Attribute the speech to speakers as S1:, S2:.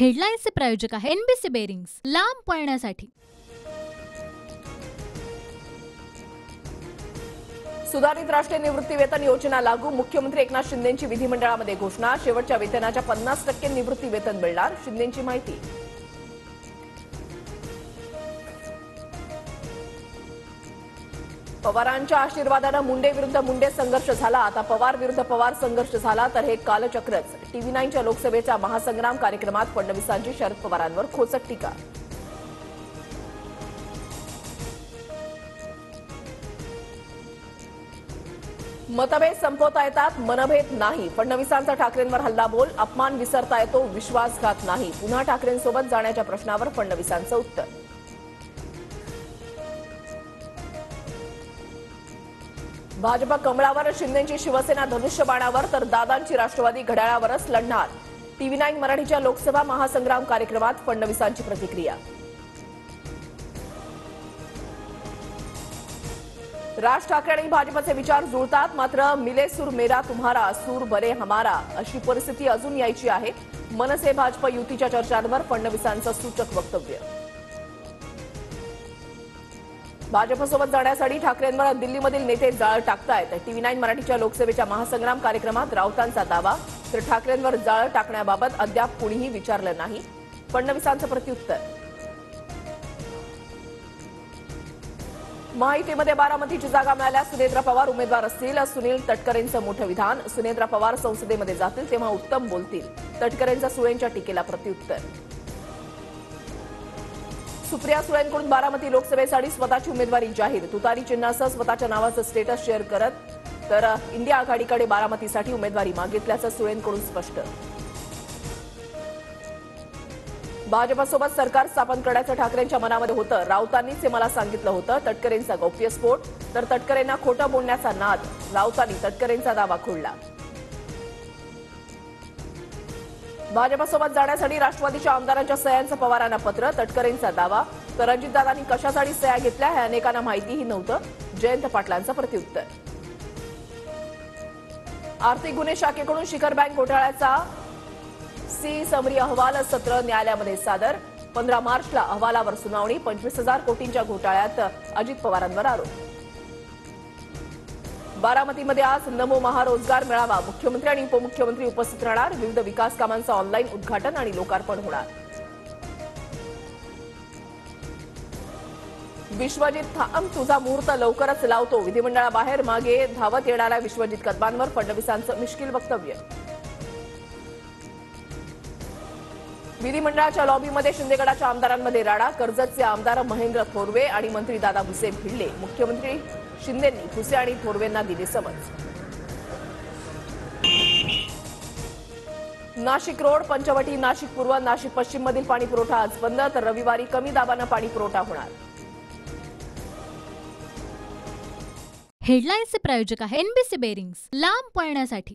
S1: हेडलाईन्सचे प्रायोजक आहे NBC bearings, लांब पळण्यासाठी।
S2: सुधारित राष्ट्रीय निवृत्ती वेतन योजना लागू, मुख्यमंत्री एकनाथ शिंदेंची विधिमंडळामध्ये घोषणा। शेवटच्या वेतनाच्या 50% निवृत्ती वेतन मिळणार, शिंदेंची माहिती। पवारांच्या आशीर्वादाने मुंडे विरुद्ध मुंडे संघर्ष झाला। आता पवार विरुद्ध पवार संघर्ष झाला तर हे कालचक्रच। टीव्ही 9च्या लोकसभेच्या महासंग्राम कार्यक्रमात फडणवीसांची शरद पवारांवर खोचक टीका। मतभेद संपवता येतात, मनभेद नाही। फडणवीसांचा ठाकरेंवर हल्लाबोल, अपमान विसरता येतो, विश्वासघात नाही। पुन्हा ठाकरेंसोबत जाण्याच्या प्रश्नावर फडणवीसांचं उत्तर। भाजप कमळावर, शिंदेची शिवसेना धनुष्यबाणावर तर दादांची राष्ट्रवादी घड्याळावरच लढणार। टीव्ही 9 मराठीच्या लोकसभा महासंग्राम कार्यक्रमात फडणवीसांची प्रतिक्रिया। राज ठाकरे आणि भाजपचे विचार जुळतात, मात्र मिले सूर मेरा तुम्हारा, सूर बरे हमारा अशी परिस्थिती अजून यायची आहे। मनसे भाजप युतीच्या चर्चांवर फडणवीसांचं सूचक वक्तव्य। भाजपसोबत जाण्यासाठी ठाकरेंवर दिल्लीमधील नेते जाळ टाकतायत। टीव्ही 9 मराठीच्या लोकसभेच्या महासंग्राम कार्यक्रमात राऊतांचा दावा, तर ठाकरेंवर जाळ टाकण्याबाबत अद्याप कुणीही विचारलं नाही। फडणवीसांचं प्रत्युत्तर। महायुतीमध्ये बारामतीची जागा मिळाल्यास सुनेत्रा पवार उमेदवार असतील, सुनील तटकरेंचं मोठं विधान। सुनेत्रा पवार संसदेमध्ये जातील तेव्हा उत्तम बोलतील, तटकरेंचा सुळेंच्या टीकेला प्रत्युत्तर। सुप्रिया सुळेंकडून बारामती लोकसभेसाठी स्वतःची उमेदवारी जाहीर, तुतारी चिन्हासह स्वतःच्या नावाचं स्टेटस शेअर करत, तर इंडिया आघाडीकडे बारामतीसाठी उमेदवारी मागितल्याचं सुळेंकडून स्पष्ट। भाजपसोबत सरकार स्थापन करण्याचं ठाकरेंच्या मनामध्ये होतं, राऊतांनीच हे मला सांगितलं होतं। तटकरेंचा गौप्यस्फोट, तर तटकरेंना खोटं बोलण्याचा नाद, राऊतांनी तटकरेंचा दावा खोडला। भाजपसोबत जाण्यासाठी राष्ट्रवादीच्या आमदारांच्या सह्यांचं पवारांना पत्र, तटकरेंचा दावा, तर अजितदादांनी कशासाठी सह्या घेतल्या हे अनेकांना माहितीही नव्हतं, जयंत पाटलांचं प्रत्युत्तर। आर्थिक गुन्हे शाखेकडून शिखर बँक घोटाळ्याचा सी समरी अहवाल सत्र न्यायालयामध्ये सादर। 15 मार्चला अहवालावर सुनावणी। 25,000 कोटींच्या घोटाळ्यात अजित पवारांवर आरोप। बारामतीमध्ये आज नमो महारोजगार मेळावा, मुख्यमंत्री आणि उपमुख्यमंत्री उपस्थित राहणार। विविध विकास कामांचं ऑनलाईन उद्घाटन आणि लोकार्पण होणार। विश्वजित थांब, तुझा मुहूर्त लवकरच लावतो, विधिमंडळाबाहेर मागे धावत येणाऱ्या विश्वजित कदमांवर फडणवीसांचं मिश्किल वक्तव्य। विधिमंडळाच्या लॉबीमध्ये शिंदेगडाच्या आमदारांमध्ये राडा, कर्जतचे आमदार महेंद्र थोरवे आणि मंत्री दादा भुसे भिडले। मुख्यमंत्री शिंदेंनी भुसे आणि थोरवेंना दिले समन्स। नाशिक रोड, पंचवटी, नाशिक पूर्व, नाशिक पश्चिम मधील पाणी पुरवठा आज बंद, तर रविवारी कमी दाबानं पाणी पुरवठा होणार।
S1: हेडलाईन्सचे प्रायोजक आहे एनबीसी बेरिंग्स, लांब पळण्यासाठी।